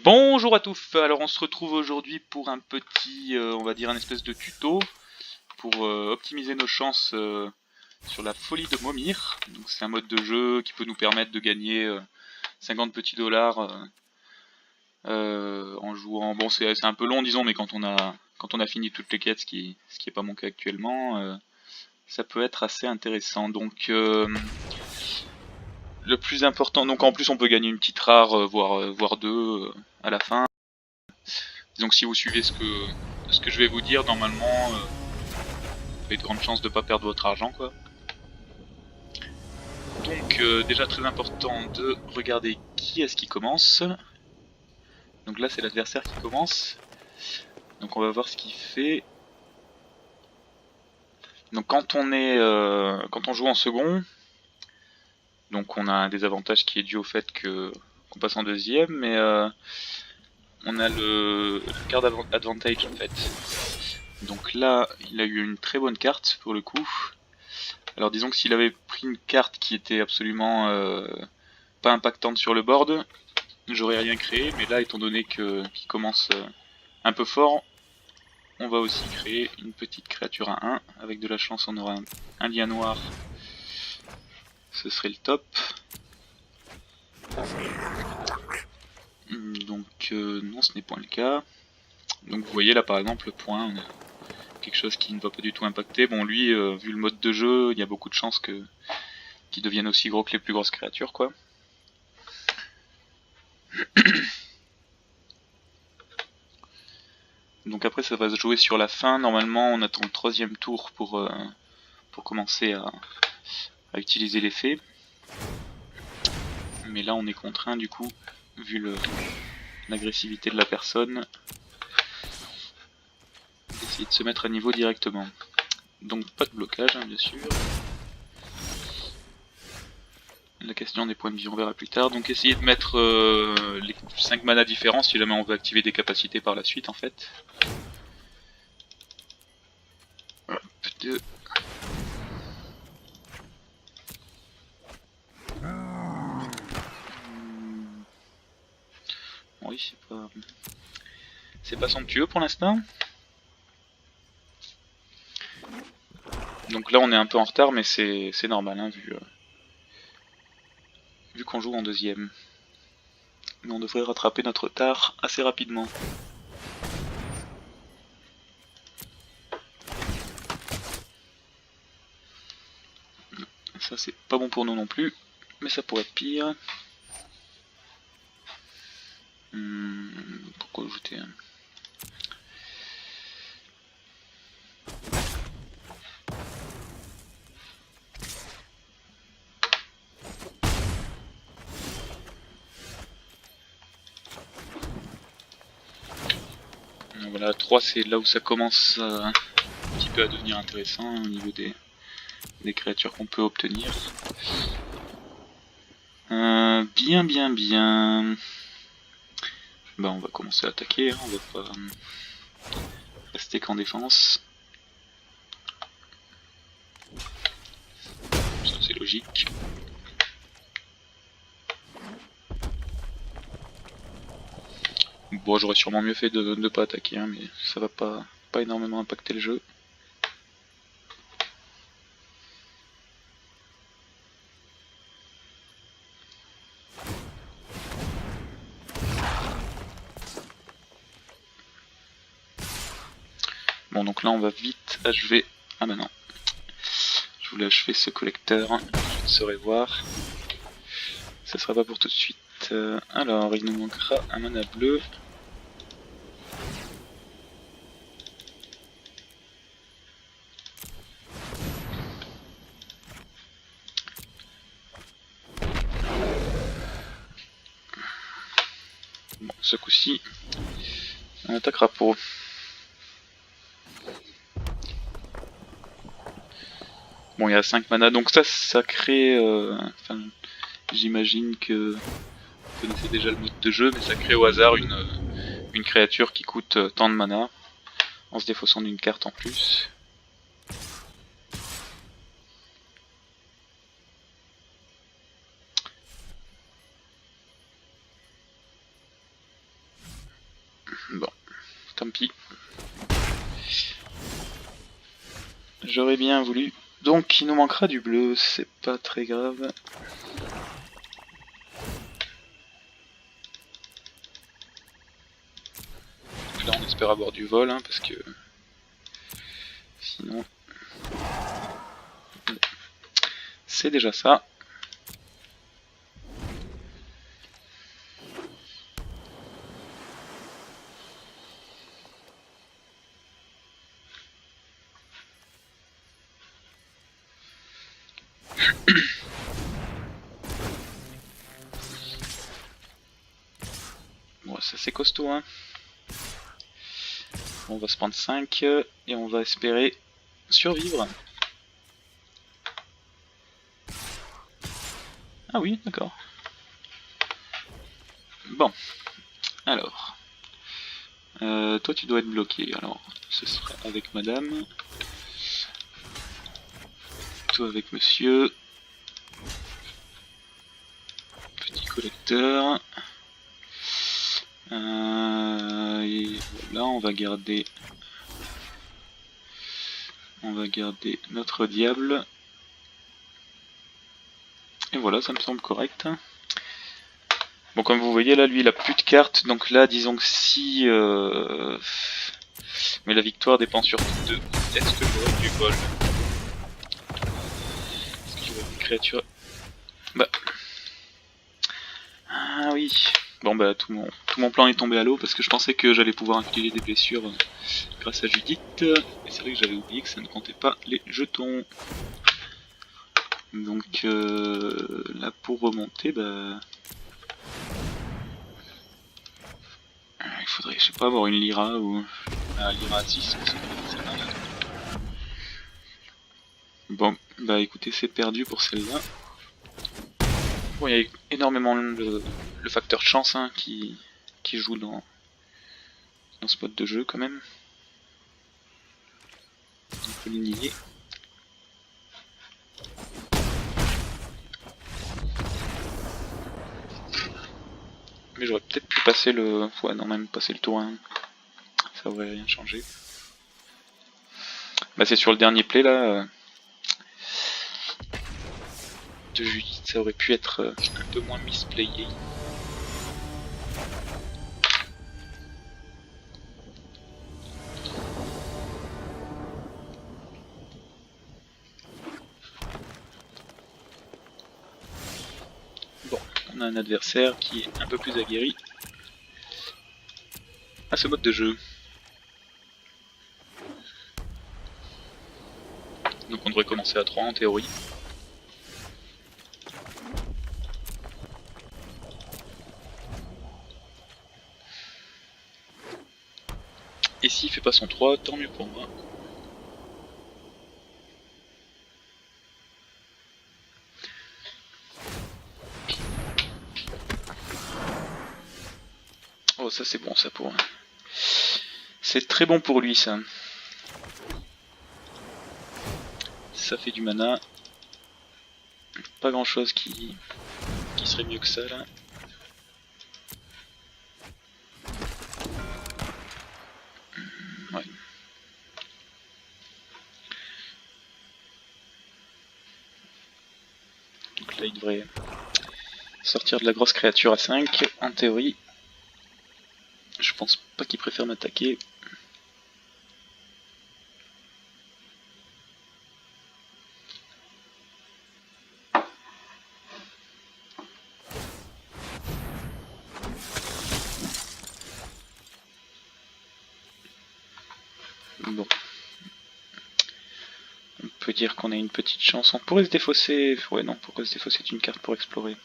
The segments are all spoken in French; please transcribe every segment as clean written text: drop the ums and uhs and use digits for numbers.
Bonjour à tous, alors on se retrouve aujourd'hui pour un petit, on va dire un espèce de tuto pour optimiser nos chances sur la folie de Momir. Donc c'est un mode de jeu qui peut nous permettre de gagner 50 petits dollars en jouant. Bon c'est un peu long disons, mais quand on a fini toutes les quêtes, ce qui est pas mon cas actuellement, ça peut être assez intéressant. Donc le plus important, donc en plus on peut gagner une petite rare, voire deux à la fin. Donc si vous suivez ce que je vais vous dire, normalement, vous avez de grandes chances de pas perdre votre argent, quoi. Donc déjà très important de regarder qui est-ce qui commence. Donc là c'est l'adversaire qui commence. Donc on va voir ce qu'il fait. Donc quand on joue en second, donc on a un désavantage qui est dû au fait qu'on passe en deuxième, mais on a le card advantage en fait. Donc là, il a eu une très bonne carte pour le coup. Alors disons que s'il avait pris une carte qui était absolument pas impactante sur le board, j'aurais rien créé, mais là étant donné qu'il commence un peu fort, on va aussi créer une petite créature à 1. Avec de la chance on aura un lien noir, ce serait le top. Donc non, ce n'est point le cas. Donc vous voyez là par exemple le point, on a quelque chose qui ne va pas du tout impacter. Bon lui, vu le mode de jeu, il y a beaucoup de chances qu'il devienne aussi gros que les plus grosses créatures quoi. Donc après ça va se jouer sur la fin, normalement on attend le troisième tour pour commencer à utiliser l'effet. Mais là on est contraint du coup, vu l'agressivité de la personne, d'essayer de se mettre à niveau directement. Donc pas de blocage hein, bien sûr. La question des points de vie on verra plus tard. Donc essayez de mettre les 5 manas différents si jamais on veut activer des capacités par la suite en fait. Hop, 2. Oui, c'est pas somptueux pour l'instant. Donc là on est un peu en retard, mais c'est normal hein, vu qu'on joue en deuxième. Mais on devrait rattraper notre retard assez rapidement. Ça c'est pas bon pour nous non plus, mais ça pourrait être pire. Pourquoi ajouter un... Voilà, 3 c'est là où ça commence un petit peu à devenir intéressant hein, au niveau des créatures qu'on peut obtenir. Bien. Bah on va commencer à attaquer, hein, on va pas rester qu'en défense. Ça c'est logique. Bon j'aurais sûrement mieux fait de ne pas attaquer, hein, mais ça va pas énormément impacter le jeu. Bon donc là on va vite achever... Ah bah non. Je voulais achever ce collecteur, je ne saurais voir. Ça sera pas pour tout de suite. Alors il nous manquera un mana bleu. Bon, ce coup-ci, on attaquera pour. Bon, il y a 5 mana, donc ça crée... Enfin, j'imagine que vous connaissez déjà le mode de jeu, mais ça crée au hasard une créature qui coûte tant de mana, en se défaussant d'une carte en plus. Bon, tant pis. J'aurais bien voulu. Donc il nous manquera du bleu, c'est pas très grave. Donc là on espère avoir du vol, hein, parce que sinon c'est déjà ça. Bon, ça c'est costaud, hein. On va se prendre 5 et on va espérer survivre. Ah oui, d'accord. Bon, alors. Toi tu dois être bloqué, alors ce serait avec madame. Toi avec monsieur. Petit collecteur. Et voilà, on va garder notre diable. Et voilà, ça me semble correct. Bon, comme vous voyez là, lui il a plus de cartes, donc là disons que si... Mais la victoire dépend surtout de... Est-ce que j'aurai du vol? Est-ce que j'aurai des créatures? Bah... Ah oui. Bon bah tout mon plan est tombé à l'eau parce que je pensais que j'allais pouvoir infliger des blessures grâce à Judith. Et c'est vrai que j'avais oublié que ça ne comptait pas les jetons. Donc là pour remonter, bah... Il faudrait, je sais pas, avoir une Lyra ou... Lyra à 6, c'est mal. Bon, bah écoutez, c'est perdu pour celle-là. Bon, il y a énormément le facteur chance, hein, qui joue dans ce mode de jeu quand même. On peut le nier. Mais j'aurais peut-être pu passer le... Ouais, non, même passer le tour 1. Ça aurait rien changé. Bah c'est sur le dernier play là. De Judith, ça aurait pu être un peu moins misplayé. Bon, on a un adversaire qui est un peu plus aguerri à ce mode de jeu. Donc on devrait commencer à 3 en théorie. Et s'il fait pas son 3, tant mieux pour moi. Oh ça c'est bon ça pour... C'est très bon pour lui ça. Ça fait du mana. Pas grand chose qui serait mieux que ça là. Ouais. Donc là il devrait sortir de la grosse créature à 5 en théorie. Je pense pas qu'il préfère m'attaquer. Bon. On peut dire qu'on a une petite chance. On pourrait se défausser... Ouais non, pourquoi se défausser d'une carte pour explorer?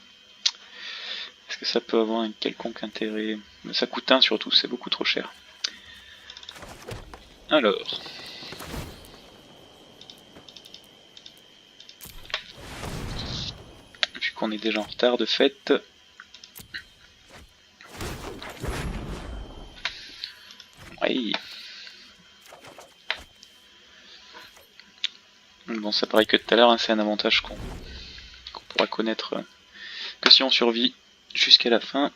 Est-ce que ça peut avoir un quelconque intérêt? Ça coûte 1 surtout, c'est beaucoup trop cher. Alors... Vu qu'on est déjà en retard de fait... Oui. Bon, ça paraît que tout à l'heure, hein, c'est un avantage qu'on pourra connaître que si on survit jusqu'à la fin.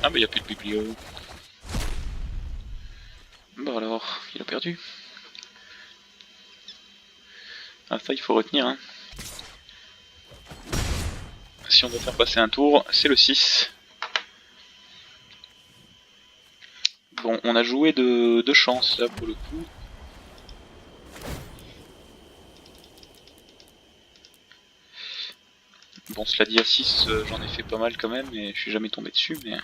Ah bah y a plus de biblio. Bon alors, il a perdu. Ah ça il faut retenir hein. Si on doit faire passer un tour, c'est le 6. Bon, on a joué de chance là pour le coup. Bon, cela dit à 6, j'en ai fait pas mal quand même, et je suis jamais tombé dessus, mais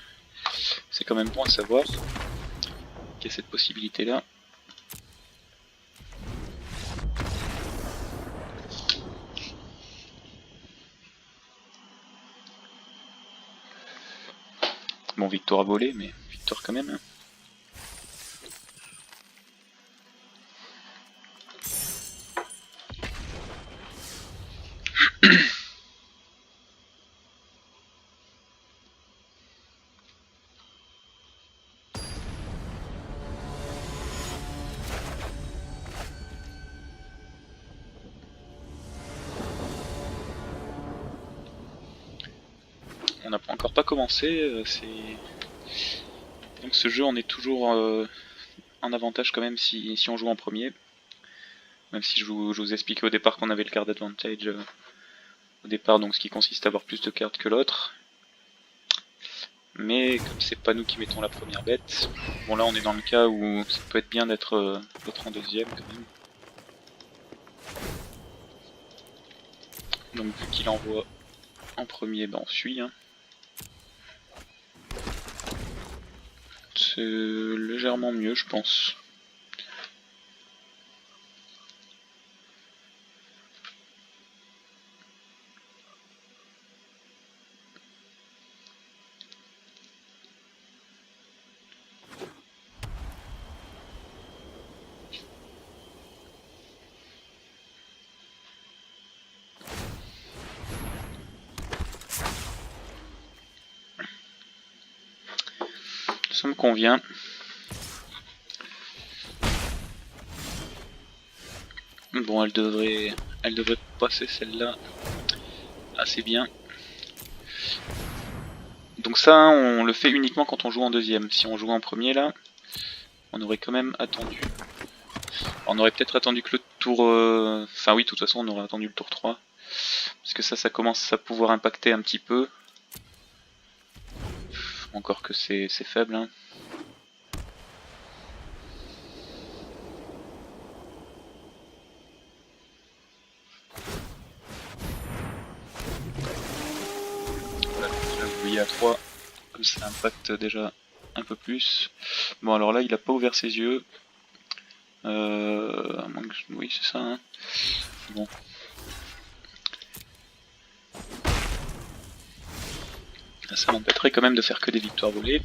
c'est quand même bon à savoir qu'il y a cette possibilité là. Bon, victoire à voler, mais victoire quand même. On n'a encore pas commencé, donc ce jeu on est toujours en avantage quand même si on joue en premier. Même si je vous expliquais au départ qu'on avait le card advantage au départ, donc ce qui consiste à avoir plus de cartes que l'autre. Mais comme c'est pas nous qui mettons la première bête, bon là on est dans le cas où ça peut être bien d'être en deuxième quand même. Donc vu qu'il envoie en premier, ben on suit. Hein. C'est légèrement mieux je pense. Ça me convient. Bon, elle devrait passer celle-là assez bien. Donc ça, on le fait uniquement quand on joue en deuxième. Si on joue en premier là, on aurait quand même attendu. On aurait peut-être attendu que le tour... Enfin oui, de toute façon, on aurait attendu le tour 3. Parce que ça commence à pouvoir impacter un petit peu. Encore que c'est faible. Hein. Voilà, là vous voyez à 3, comme ça impacte déjà un peu plus. Bon alors là, il a pas ouvert ses yeux. À moins que... Oui, c'est ça. Hein. Bon. Ça m'empêcherait quand même de faire que des victoires volées.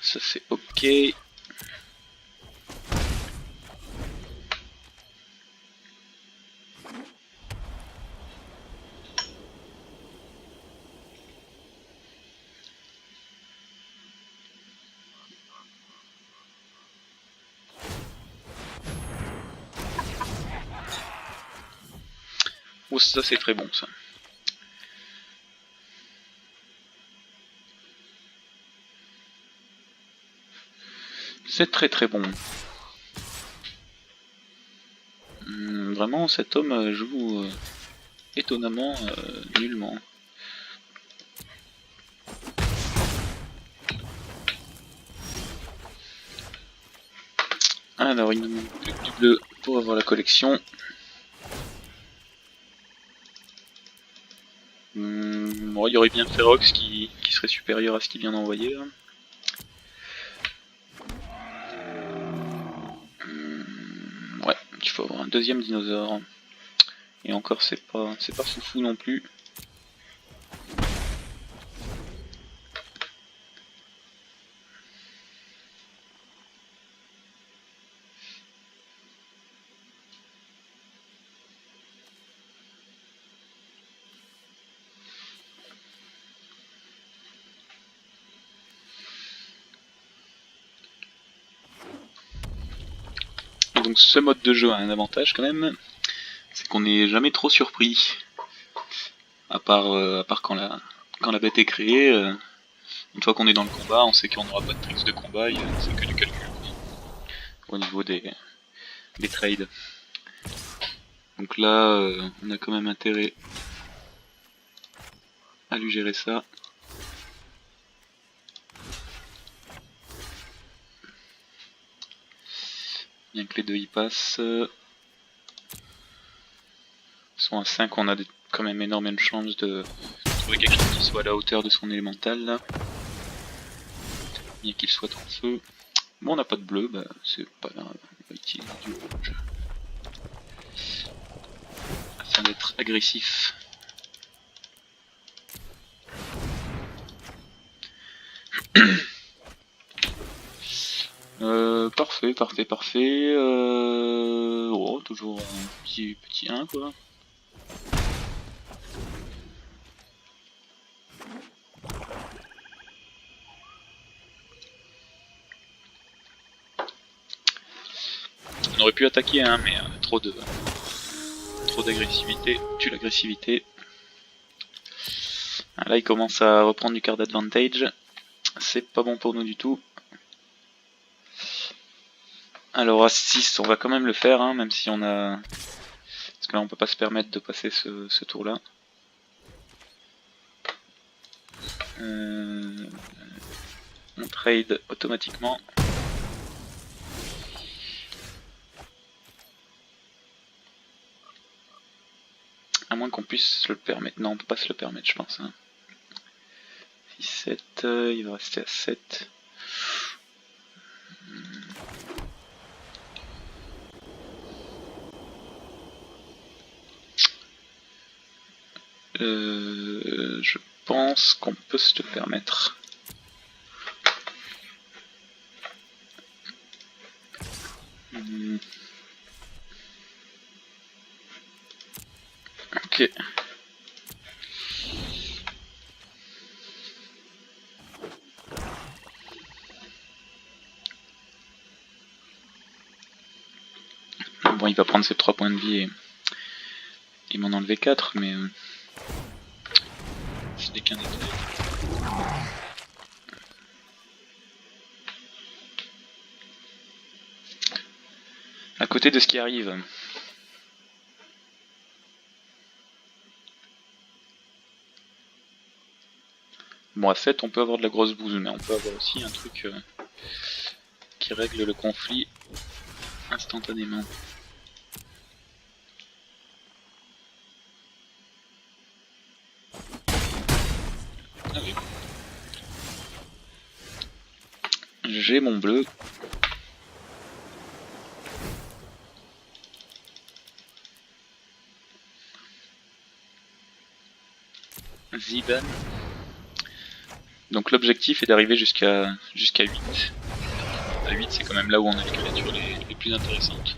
Ça c'est ok. Oh, ça c'est très bon ça. C'est très très bon. Vraiment, cet homme joue étonnamment nullement. Alors, il nous manque plus que du bleu pour avoir la collection. Bon, il y aurait bien Ferox qui serait supérieur à ce qu'il vient d'envoyer. Ouais, il faut avoir un deuxième dinosaure. Et encore, c'est pas foufou non plus. donc ce mode de jeu a un avantage quand même, c'est qu'on n'est jamais trop surpris. À part quand la bête est créée, une fois qu'on est dans le combat, on sait qu'on n'aura pas de tricks de combat, c'est que du calcul au niveau des trades. Donc là, on a quand même intérêt à lui gérer ça. Bien que les deux y passent. Ils sont à 5, on a quand même énormément de chances de trouver quelque chose qui soit à la hauteur de son élémental là. Bien qu'il soit en feu. Bon, on n'a pas de bleu, bah c'est pas grave, on va utiliser du rouge. Afin d'être agressif. Parfait. Oh, toujours un petit 1 quoi. On aurait pu attaquer hein, mais trop d'agressivité tue l'agressivité. Là il commence à reprendre du card advantage. C'est pas bon pour nous du tout. Alors à 6 on va quand même le faire hein, même si on a... Parce que là on peut pas se permettre de passer ce tour là. On trade automatiquement. À moins qu'on puisse se le permettre. Non on peut pas se le permettre je pense. Hein. 6, 7, il va rester à 7. Je pense qu'on peut se le permettre. Ok. Bon, il va prendre ses 3 points de vie et m'en enlever 4, mais ce n'est qu'un détail. À côté de ce qui arrive. Bon, à 7, on peut avoir de la grosse bouse, mais on peut avoir aussi un truc qui règle le conflit instantanément. Ah oui. J'ai mon bleu. Ziban. Donc l'objectif est d'arriver jusqu'à 8. À 8 c'est quand même là où on a les créatures les plus intéressantes.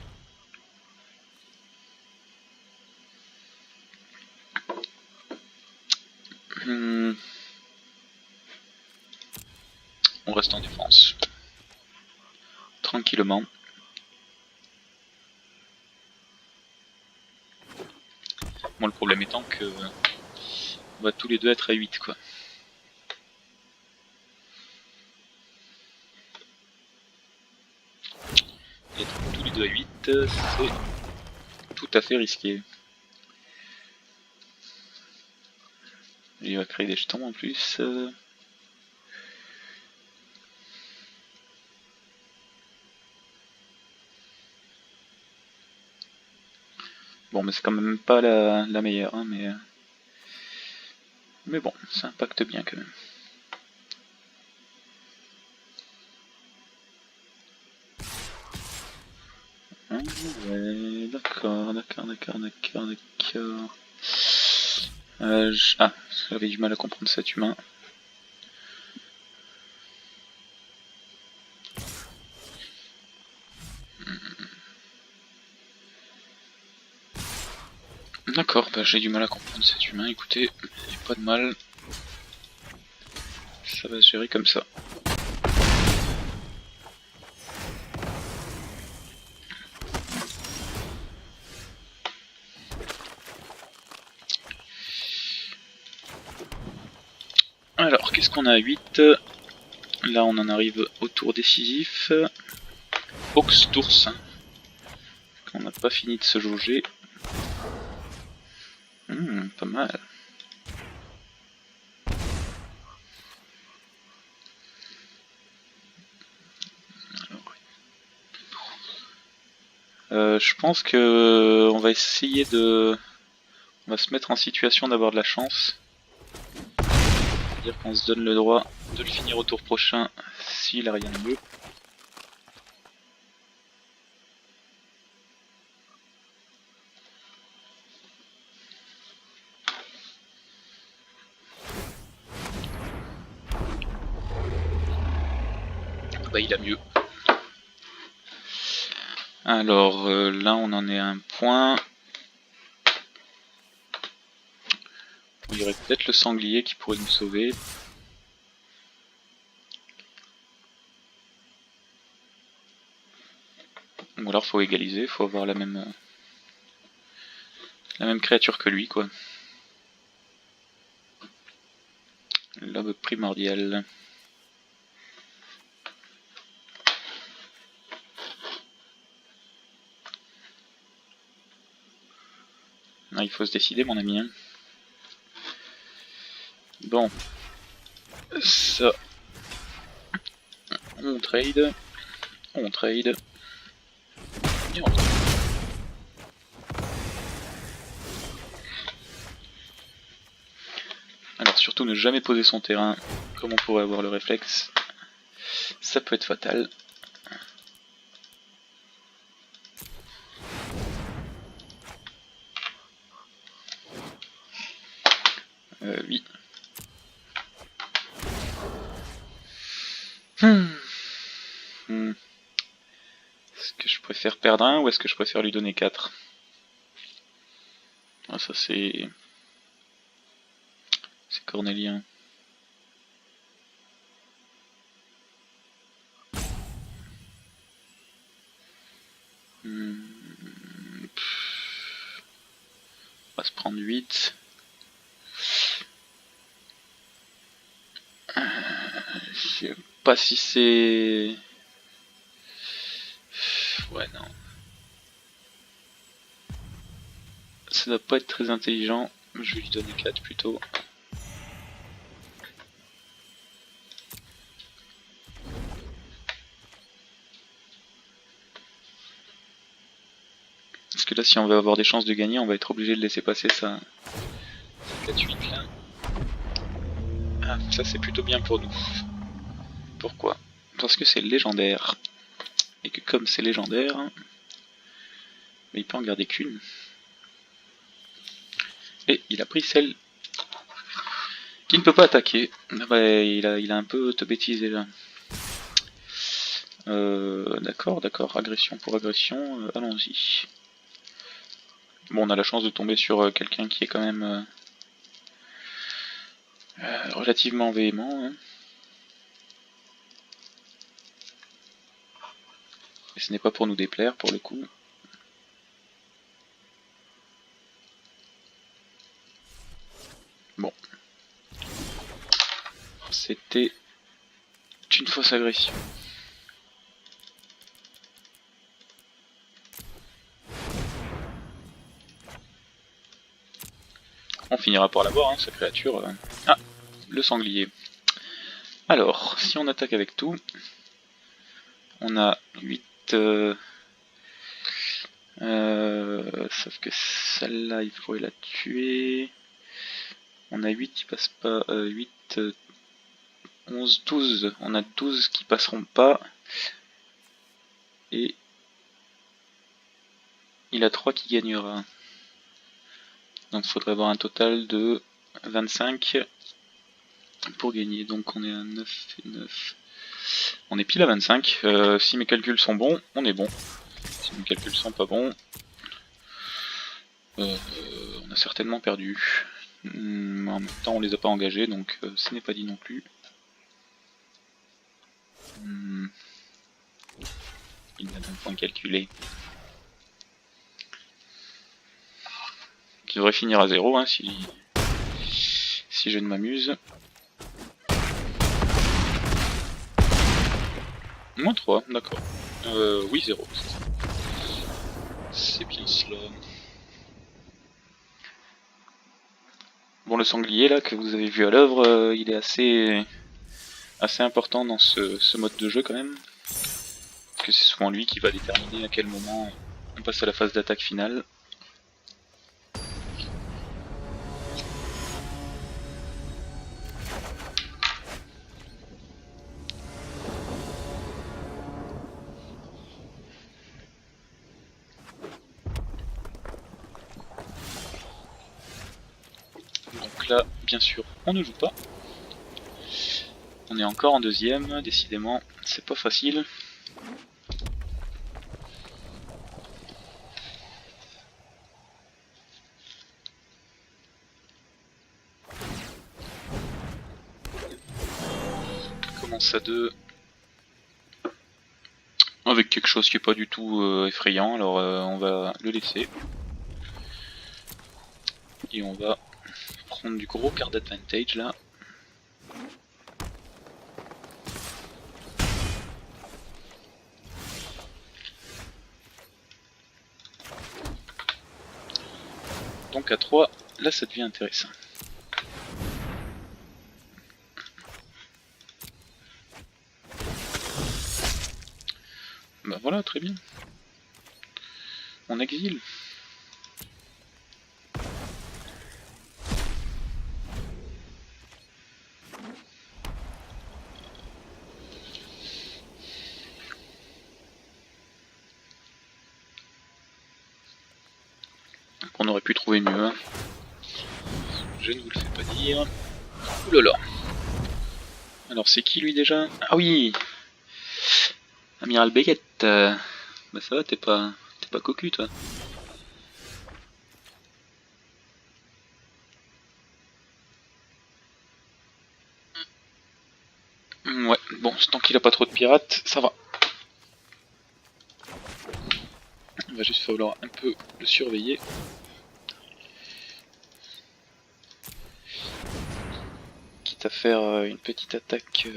On reste en défense. Tranquillement. Bon le problème étant que on va tous les deux être à 8 quoi. Et être tous les deux à 8 c'est tout à fait risqué. Il va créer des jetons en plus. Bon mais c'est quand même pas la meilleure hein, mais bon ça impacte bien quand même. Ouais, d'accord. Ah, j'avais du mal à comprendre cet humain. D'accord, bah j'ai du mal à comprendre cet humain, écoutez, il n'y a pas de mal. Ça va se gérer comme ça. Alors, qu'est-ce qu'on a à 8? Là, on en arrive au tour décisif. Ox Tours. On n'a pas fini de se jauger. Pas mal. Je pense que on va essayer de... On va se mettre en situation d'avoir de la chance. C'est-à-dire qu'on se donne le droit de le finir au tour prochain s'il a rien de mieux. Bah il a mieux. Alors là on en est à un point. Il y aurait peut-être le sanglier qui pourrait nous sauver. Ou alors faut égaliser, faut avoir la même créature que lui quoi. L'aube primordial. Ah, il faut se décider mon ami. Hein. Bon. Ça. On trade. On trade. Et on trade. Alors surtout ne jamais poser son terrain comme on pourrait avoir le réflexe. Ça peut être fatal. Oui. Est-ce que je préfère perdre un ou est-ce que je préfère lui donner 4? Ah, ça c'est cornélien. On va se prendre 8. Je sais pas si c'est... Ouais, non. Ça doit pas être très intelligent. Je vais lui donner 4 plutôt. Parce que là, si on veut avoir des chances de gagner, on va être obligé de laisser passer ça. 4-8 là. Ah, ça c'est plutôt bien pour nous. Pourquoi? Parce que c'est légendaire. Et que comme c'est légendaire, il peut en garder qu'une. Et il a pris celle qui ne peut pas attaquer. Bah, il a un peu te bêtisé là. D'accord, d'accord, agression pour agression, allons-y. Bon, on a la chance de tomber sur quelqu'un qui est quand même relativement véhément. Hein. Et ce n'est pas pour nous déplaire pour le coup. Bon. C'était une fausse agression. On finira par l'avoir, hein, cette créature. Ah, le sanglier. Alors, si on attaque avec tout, on a 8... sauf que celle-là, il faudrait la tuer. On a 8 qui passent pas... 8... 11, 12. On a 12 qui passeront pas. Et... il a 3 qui gagnera. Donc il faudrait avoir un total de 25 pour gagner. Donc on est à 9 et 9. On est pile à 25. Si mes calculs sont bons, on est bon. Si mes calculs sont pas bons, on a certainement perdu. En même temps, on les a pas engagés, donc ce n'est pas dit non plus. Il n'a donc point calculé. Qui devrait finir à 0 hein, si je ne m'amuse. Moins 3, d'accord. Oui, 0. C'est bien cela. Bon, le sanglier là que vous avez vu à l'œuvre, il est assez important dans ce mode de jeu quand même. Parce que c'est souvent lui qui va déterminer à quel moment on passe à la phase d'attaque finale. Donc là, bien sûr, on ne joue pas. On est encore en deuxième, décidément, c'est pas facile. On commence à 2. Avec quelque chose qui est pas du tout effrayant, alors on va le laisser. Et on va prendre du gros card advantage là. Donc à 3, là ça devient intéressant. Bah voilà, très bien. On exile. On aurait pu trouver mieux. Hein. Je ne vous le fais pas dire. Oulala. Alors c'est qui lui déjà? Ah oui, Amiral Beckett. Bah ça va, t'es pas cocu toi. Ouais, bon, tant qu'il a pas trop de pirates, ça va. Il va juste falloir un peu le surveiller. Quitte à faire une petite attaque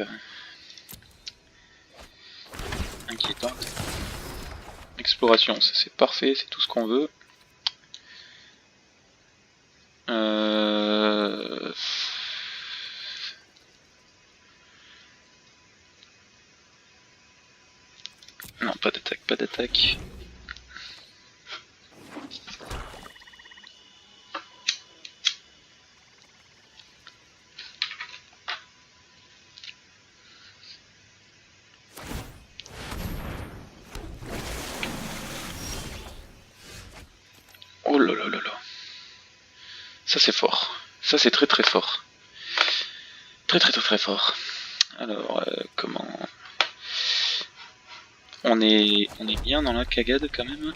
inquiétante. Exploration, ça c'est parfait, c'est tout ce qu'on veut. Non, pas d'attaque, pas d'attaque. Oh là là là là. Ça c'est fort. Ça c'est très très fort. Très très très très fort. Alors, comment... On est bien dans la cagade quand même.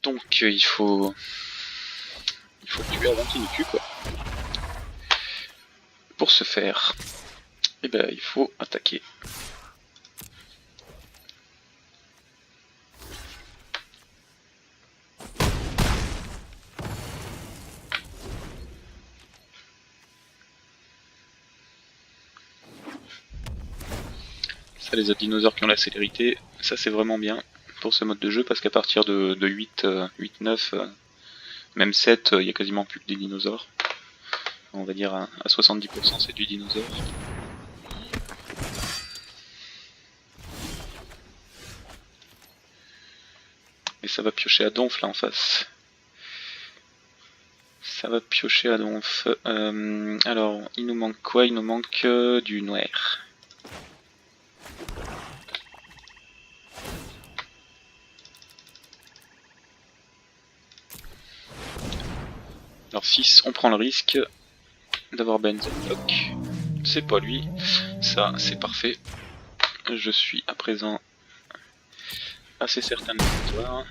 Donc il faut tuer avant qu'il nous tue quoi. Pour ce faire, eh ben, il faut attaquer. Ça, les autres dinosaures qui ont la célérité, ça c'est vraiment bien pour ce mode de jeu parce qu'à partir de 8, 9, même 7, il y a quasiment plus que des dinosaures. On va dire à 70% c'est du dinosaure. Et ça va piocher à donf là en face. Ça va piocher à donf. Alors, il nous manque quoi? Il nous manque du noir. Alors 6, on prend le risque d'avoir Benzen block. C'est pas lui. Ça, c'est parfait. Je suis à présent assez certain de la victoire.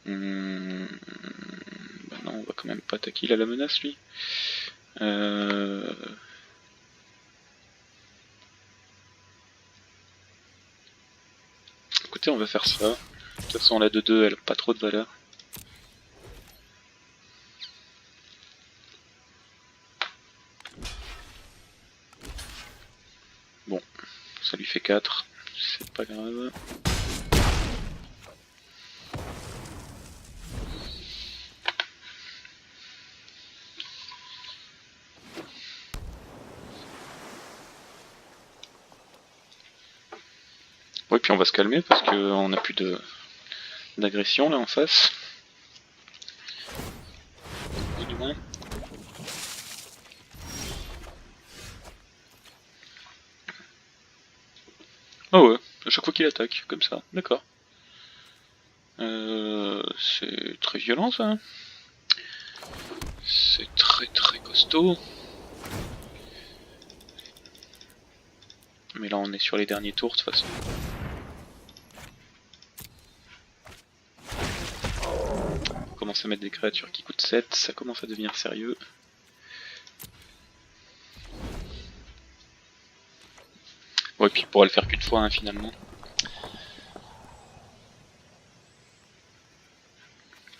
Bah non, on va quand même pas attaquer, il a la menace lui. Écoutez, on va faire ça. De toute façon, la 2-2, elle a pas trop de valeur. ça lui fait 4, c'est pas grave. Ouais, puis on va se calmer parce qu'on n'a plus d'agression là en face. Ou du moins. Ah ouais, à chaque fois qu'il attaque, comme ça, d'accord. C'est très violent ça. C'est très costaud. Mais là on est sur les derniers tours de toute façon. On commence à mettre des créatures qui coûtent 7, ça commence à devenir sérieux. Ouais, puis il pourra le faire qu'une fois hein, finalement.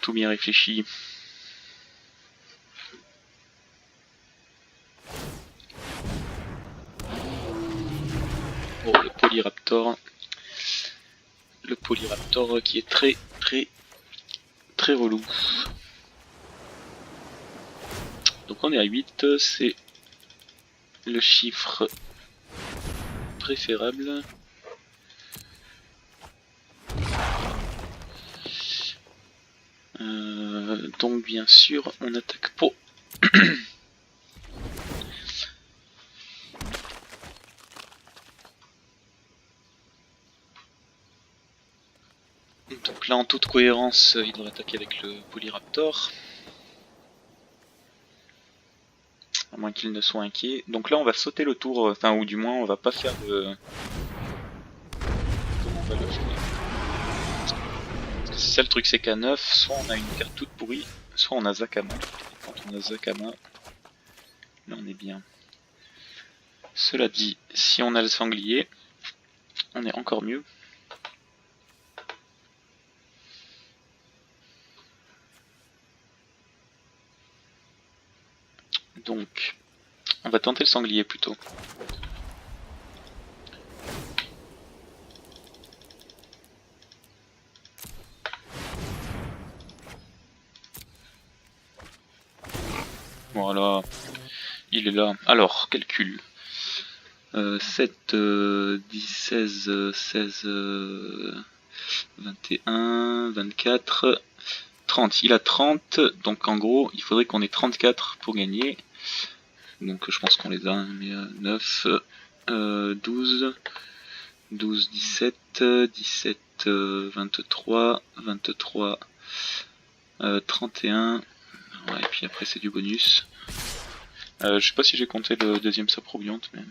Tout bien réfléchi. Oh, le Polyraptor. Le Polyraptor qui est très relou. Donc on est à 8, c'est le chiffre préférable. Donc bien sûr on attaque pour donc là en toute cohérence il devrait attaquer avec le Polyraptor. À moins qu'il ne soit inquiet. Donc là on va sauter le tour, enfin ou du moins on va pas faire de... Comment on va le jouer? Parce que c'est ça le truc, c'est qu'à 9, soit on a une carte toute pourrie, soit on a Zakama. Quand on a Zakama, là on est bien. Cela dit, si on a le sanglier, on est encore mieux. Donc, on va tenter le sanglier plutôt. Voilà, il est là. Alors, calcul. 7, 10, 16, 16, 21, 24, 30. Il a 30, donc en gros, il faudrait qu'on ait 34 pour gagner. Donc je pense qu'on les a, hein, mais 9, 12, 12, 17, 17, 23, 23, 31. Ouais, et puis après c'est du bonus. Je sais pas si j'ai compté le deuxième saprobionte, mais...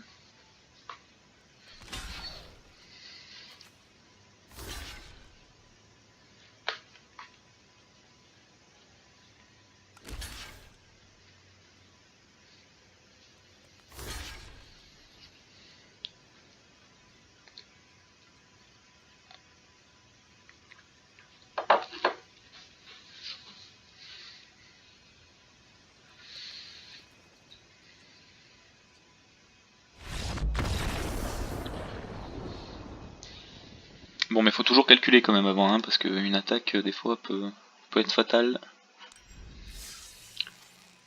Bon, mais faut toujours calculer quand même avant, hein, parce qu'une attaque, des fois, peut être fatale.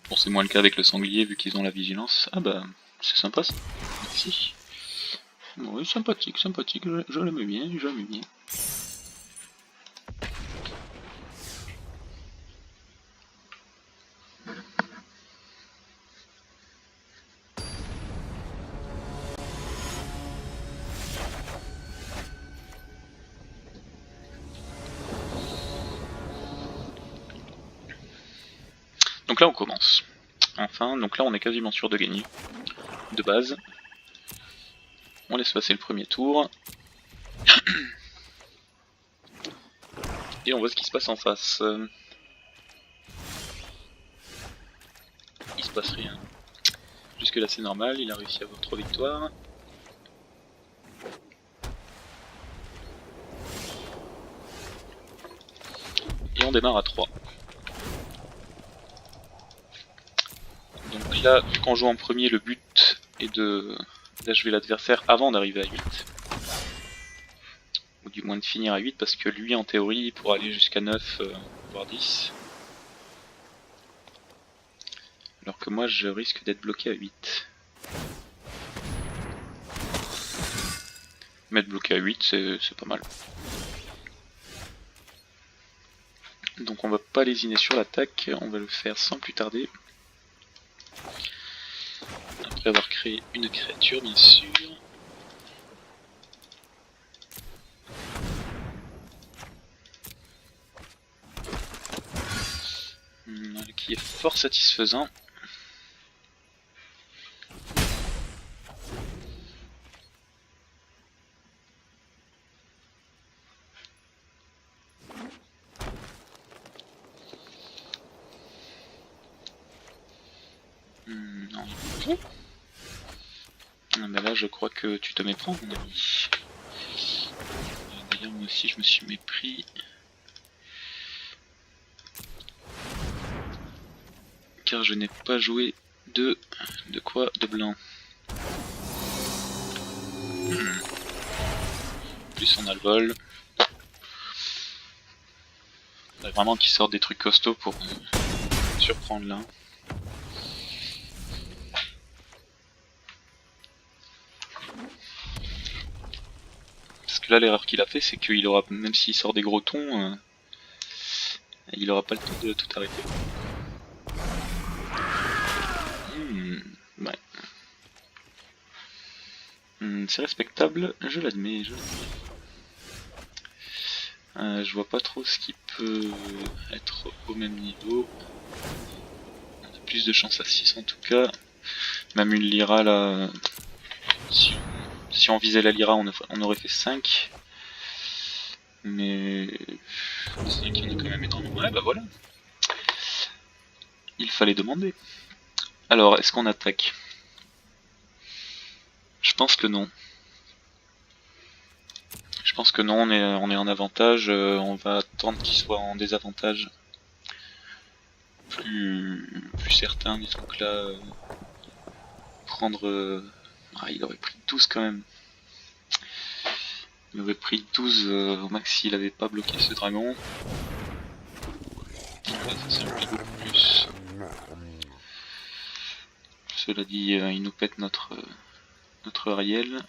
Bon, c'est moins le cas avec le sanglier, vu qu'ils ont la vigilance. Ah bah, c'est sympa ça. Merci. Oui, sympathique, sympathique, je l'aime bien, je l'aime bien. Donc là on commence. Enfin, donc là on est quasiment sûr de gagner. De base. On laisse passer le premier tour. Et on voit ce qui se passe en face. Il se passe rien. Jusque là c'est normal, il a réussi à avoir 3 victoires. Et on démarre à 3. Donc là, vu qu'on joue en premier, le but est de d'achever l'adversaire avant d'arriver à 8. Ou du moins de finir à 8 parce que lui en théorie il pourra aller jusqu'à 9 voire 10. Alors que moi je risque d'être bloqué à 8. Mais être bloqué à 8 c'est pas mal. Donc on va pas lésiner sur l'attaque, on va le faire sans plus tarder. Après avoir créé une créature bien sûr. Qui est fort satisfaisant. Non. Ah bah là je crois que tu te méprends mon ami. D'ailleurs moi aussi je me suis mépris. Car je n'ai pas joué de quoi? De blanc. Plus on a le vol. Il faudrait vraiment qu'ils sortent des trucs costauds pour surprendre là. Parce que là l'erreur qu'il a fait c'est qu'il aura, même s'il sort des gros tons, il aura pas le temps de tout arrêter. Ouais. C'est respectable, je l'admets. Je vois pas trop ce qui peut être au même niveau. On a plus de chance à 6 en tout cas. Même une Lyra là, si on visait la Lyra on aurait fait 5. Mais 5 il y en a quand même énormément. Ouais bah voilà. Il fallait demander. Alors est-ce qu'on attaque? Je pense que non. Je pense que non, on est en avantage, on va attendre qu'il soit en désavantage. Plus certain, disons que là, prendre... il aurait pris 12 quand même. Il aurait pris 12 au max s'il avait pas bloqué ce dragon. Là, ça me plaît beaucoup plus. Cela dit, il nous pète notre Ariel.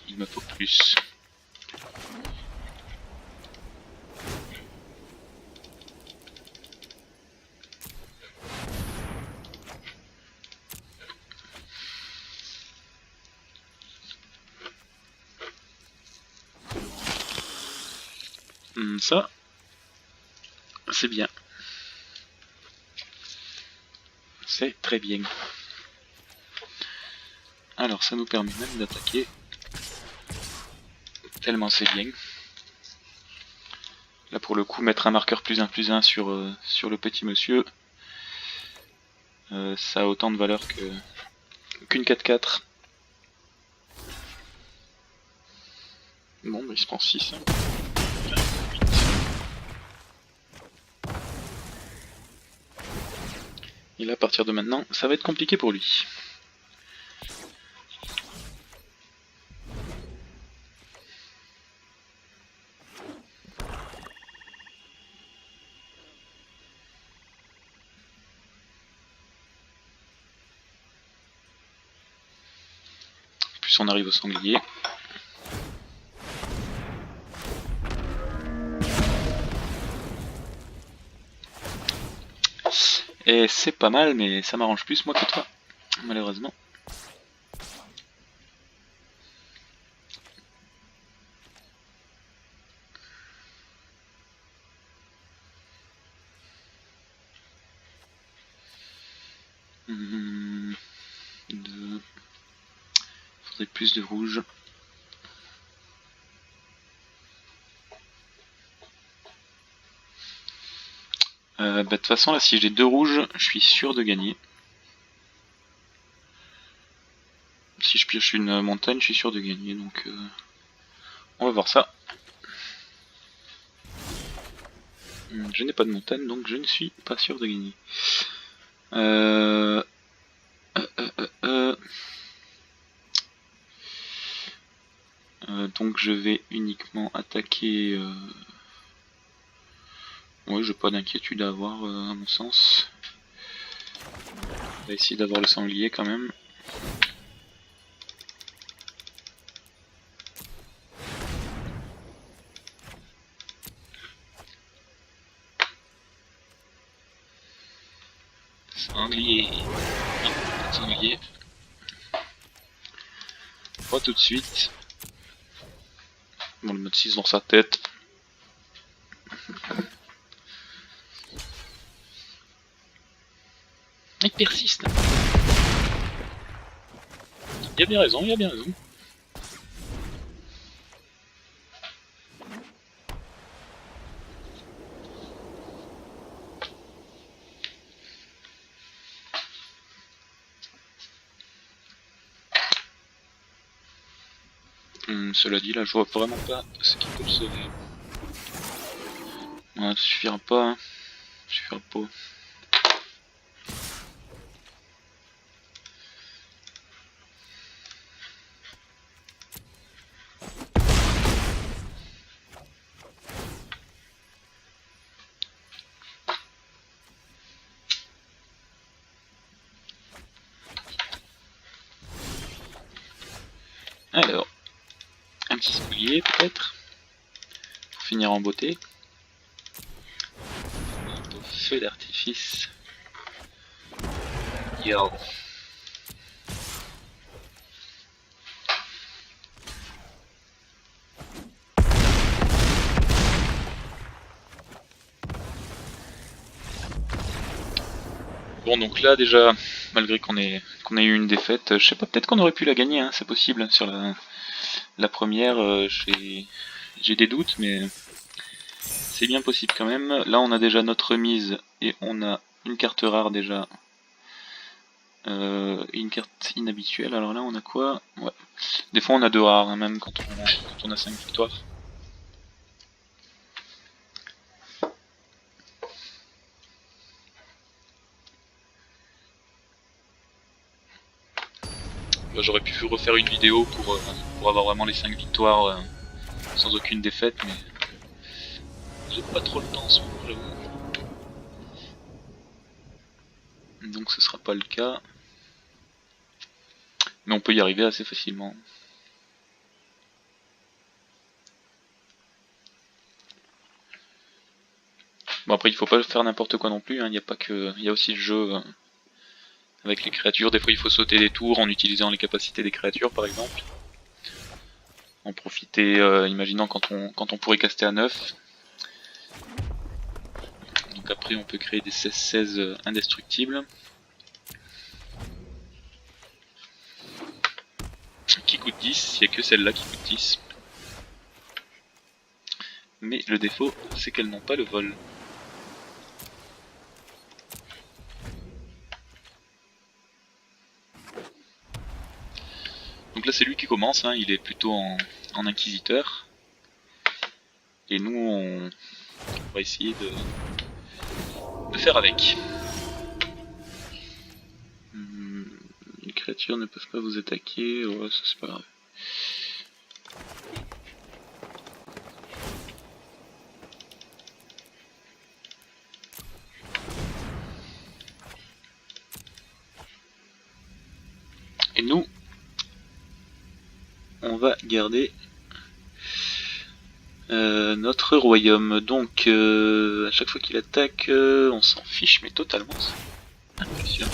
Il me faut plus. Ça, c'est bien. C'est très bien. Alors ça nous permet même d'attaquer. Tellement c'est bien. Là pour le coup mettre un marqueur +1/+1 sur le petit monsieur, ça a autant de valeur qu'une 4/4. Bon bah il se prend 6. Hein. Et là à partir de maintenant ça va être compliqué pour lui. Plus on arrive au sanglier. Et c'est pas mal, mais ça m'arrange plus moi que toi, malheureusement. Faudrait plus de rouge. De toute façon là si j'ai 2 rouges, je suis sûr de gagner. Si je pioche une montagne, je suis sûr de gagner, donc on va voir ça. Je n'ai pas de montagne, donc je ne suis pas sûr de gagner. Euh... Donc je vais uniquement attaquer... Ouais, j'ai pas d'inquiétude à avoir à mon sens. On va essayer d'avoir le sanglier quand même. Sanglier. Non, pas de sanglier. Pas tout de suite. Bon, le mode 6 dans sa tête. Il persiste. Il a bien raison, il a bien raison. Cela dit, là, je vois vraiment pas ce qui peut le sauver. Ouais, ça suffira pas. Hein. Ça suffira pas. Alors, un petit soulier peut-être, pour finir en beauté. Un beau feu d'artifice. Yo. Bon, donc là déjà, malgré qu'on ait eu une défaite, je sais pas, peut-être qu'on aurait pu la gagner, hein, c'est possible. Sur la première, j'ai des doutes, mais c'est bien possible quand même. Là, on a déjà notre remise et on a une carte rare déjà. Une carte inhabituelle, alors là on a quoi? Ouais. Des fois on a deux rares, hein, même quand on a 5 victoires. Bah, j'aurais pu refaire une vidéo pour avoir vraiment les 5 victoires sans aucune défaite, mais j'ai pas trop le temps en ce moment, j'avoue. Donc ce sera pas le cas. Mais on peut y arriver assez facilement. Bon après il faut pas faire n'importe quoi non plus, hein. Il y a aussi le jeu avec les créatures. Des fois il faut sauter des tours en utilisant les capacités des créatures par exemple. En profiter, imaginant quand on pourrait caster à 9. Donc après on peut créer des 16-16 indestructibles. Qui coûte 10, il n'y a que celle-là qui coûte 10. Mais le défaut, c'est qu'elles n'ont pas le vol. Donc là c'est lui qui commence, hein, il est plutôt en inquisiteur. Et nous on va essayer de faire avec. Les créatures ne peuvent pas vous attaquer, ouais ça c'est pas grave. Et nous, on va garder notre royaume. Donc à chaque fois qu'il attaque, on s'en fiche mais totalement. C'est impressionnant.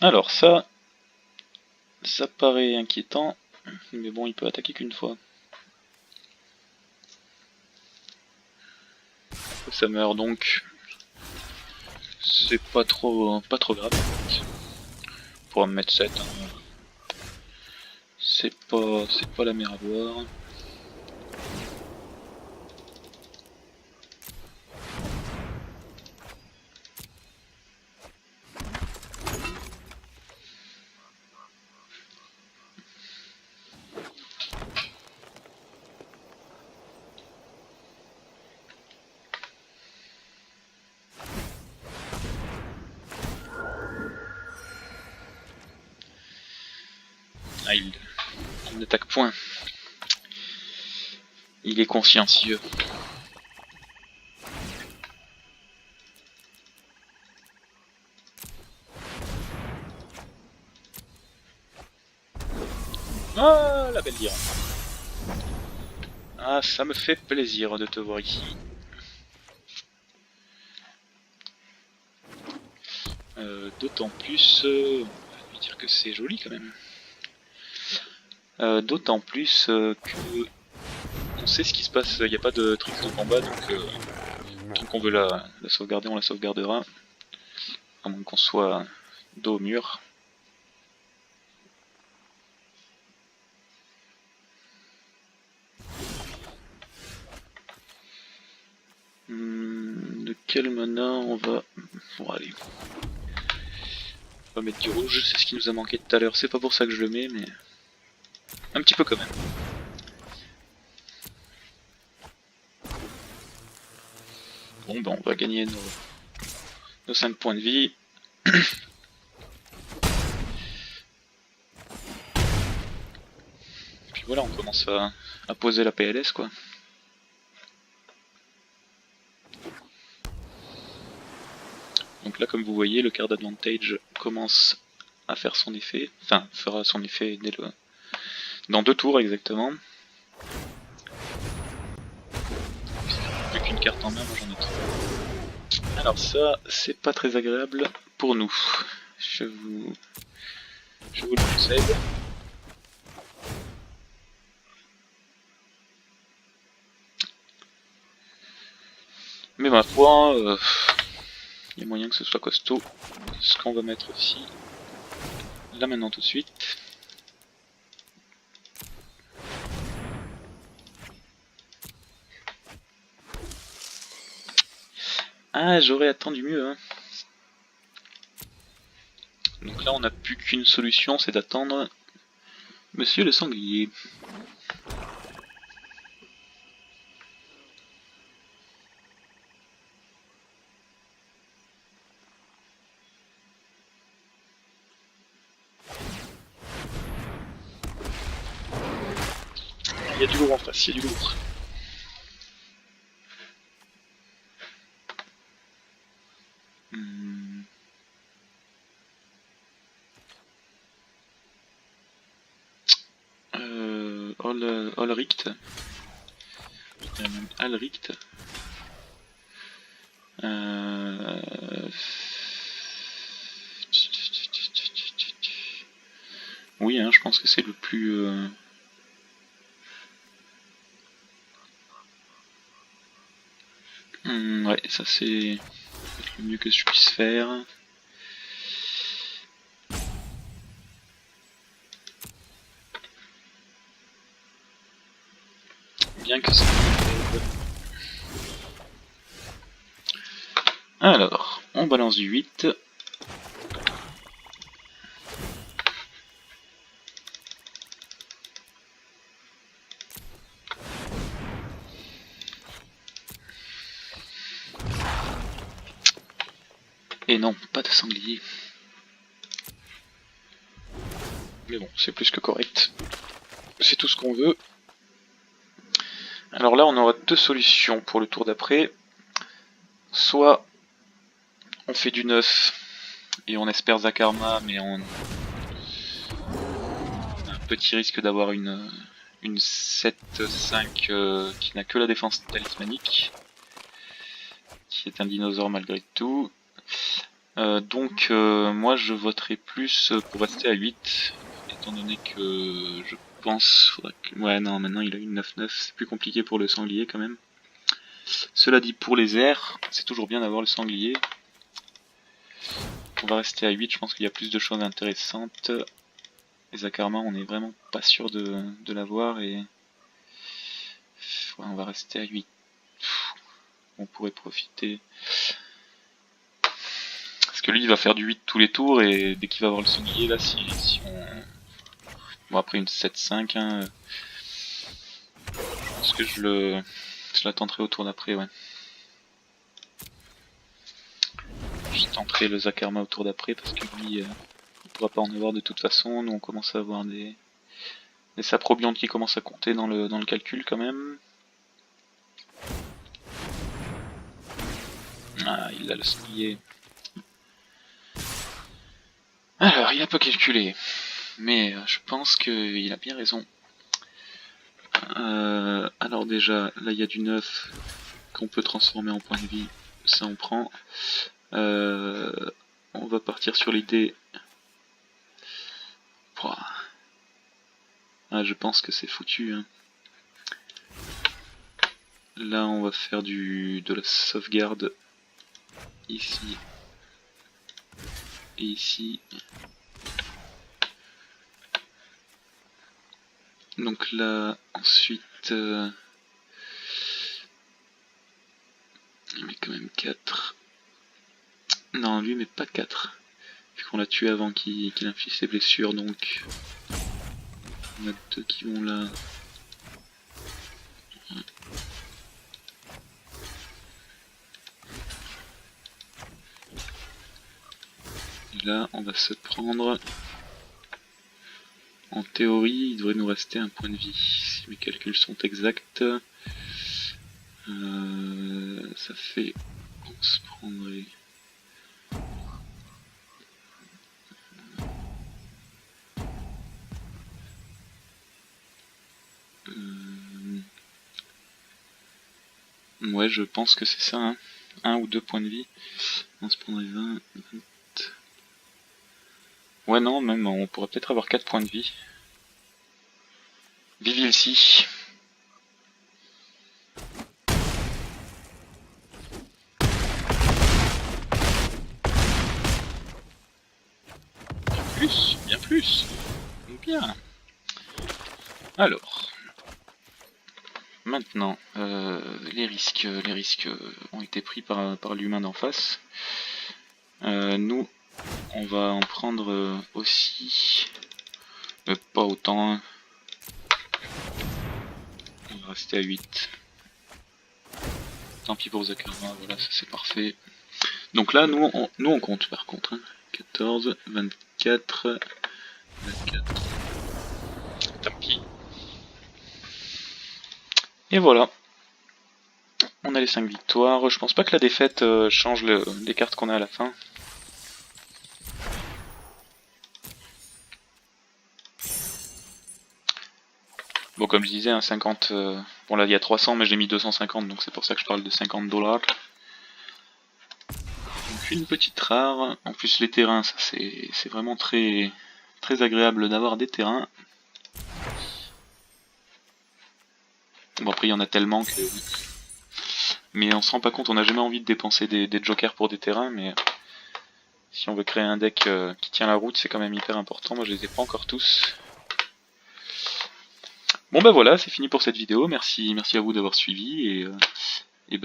Alors ça paraît inquiétant, mais bon il peut attaquer qu'une fois. Ça meurt donc, c'est pas trop grave. On pourra me mettre 7. Hein. c'est pas la mer à boire. Ah, il n'attaque point. Il est consciencieux. Ah, la belle lyre. Ah, ça me fait plaisir de te voir ici. D'autant plus... on va lui dire que c'est joli quand même. D'autant plus que... On sait ce qui se passe, il n'y a pas de tricks de combat, donc tant qu'on veut la sauvegarder, on la sauvegardera. À moins qu'on soit dos au mur. De quel mana on va... Bon, allez. On va mettre du rouge, c'est ce qui nous a manqué tout à l'heure. C'est pas pour ça que je le mets, mais... Un petit peu quand même. Bon, ben on va gagner nos 5 points de vie. Puis voilà, on commence à poser la PLS, quoi. Donc là, comme vous voyez, le card advantage commence à faire son effet. Enfin, fera son effet dans 2 tours exactement. Plus qu'une carte en main, moi j'en ai 3. Alors ça, c'est pas très agréable pour nous. Je vous le conseille. Mais ma foi, il y a moyen que ce soit costaud. Ce qu'on va mettre aussi, là maintenant tout de suite. Ah, j'aurais attendu mieux, hein. Donc là, on n'a plus qu'une solution, c'est d'attendre Monsieur le Sanglier. Il y a du lourd en face, il y a du lourd. Olricht. Il y a même Alricht. Oui, hein, je pense que c'est le plus... ouais, ça c'est le mieux que je puisse faire. Bien que ça... Alors, on balance du 8. Et non, pas de sanglier. Mais bon, c'est plus que correct. C'est tout ce qu'on veut. Alors là, on aura 2 solutions pour le tour d'après. Soit on fait du 9 et on espère Zakarma, mais on a un petit risque d'avoir une 7-5 qui n'a que la défense talismanique, qui est un dinosaure malgré tout. Donc moi je voterai plus pour rester à 8, étant donné que je pense... Ouais non, maintenant il a une 9-9, c'est plus compliqué pour le sanglier quand même. Cela dit, pour les airs, c'est toujours bien d'avoir le sanglier. On va rester à 8, je pense qu'il y a plus de choses intéressantes. Les Akarma, on est vraiment pas sûr de l'avoir et ouais, on va rester à 8. On pourrait profiter. Parce que lui il va faire du 8 tous les tours et dès qu'il va avoir le sanglier là, si on... Bon après une 7-5, hein, je pense que je la tenterai au tour d'après, ouais. Je tenterai le Zakarma au tour d'après parce que lui, on pourra pas en avoir de toute façon. Nous on commence à avoir des saprobiantes qui commencent à compter dans le calcul quand même. Ah, il a le sanglier. Alors, il a pas calculé. Mais je pense qu'il a bien raison. Alors déjà, là il y a du 9 qu'on peut transformer en point de vie. Ça on prend. On va partir sur l'idée... Ah, je pense que c'est foutu. Hein. Là on va faire de la sauvegarde. Ici. Et ici. Donc là, ensuite... il met quand même 4. Non, lui met pas 4. Vu qu'on l'a tué avant qu'il inflige ses blessures, donc... On a 2 qui vont là. Et là, on va se prendre... En théorie, il devrait nous rester un point de vie, si mes calculs sont exacts. Ça fait... On se prendrait... Ouais, je pense que c'est ça, hein. 1 ou 2 points de vie. On se prendrait 20, 20... Ouais, non, même, on pourrait peut-être avoir 4 points de vie. Vivilsi. Bien plus. Bien. Alors. Maintenant, les risques ont été pris par l'humain d'en face. Nous, on va en prendre aussi, mais pas autant. On va rester à 8. Tant pis pour Zakarma, voilà, ça c'est parfait. Donc là, nous on compte par contre. Hein. 14, 24, 24. Tant pis. Et voilà. On a les 5 victoires. Je pense pas que la défaite change les cartes qu'on a à la fin. Bon, comme je disais, un 50... bon là il y a 300 mais j'ai mis 250 donc c'est pour ça que je parle de 50 $. Donc une petite rare. En plus les terrains, ça c'est vraiment très agréable d'avoir des terrains. Bon après il y en a tellement que... Mais on se rend pas compte, on n'a jamais envie de dépenser des jokers pour des terrains, mais... Si on veut créer un deck qui tient la route, c'est quand même hyper important. Moi je les ai pas encore tous. Bon bah voilà, c'est fini pour cette vidéo. Merci à vous d'avoir suivi et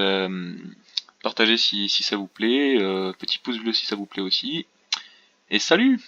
partagez si ça vous plaît, petit pouce bleu si ça vous plaît aussi. Et salut!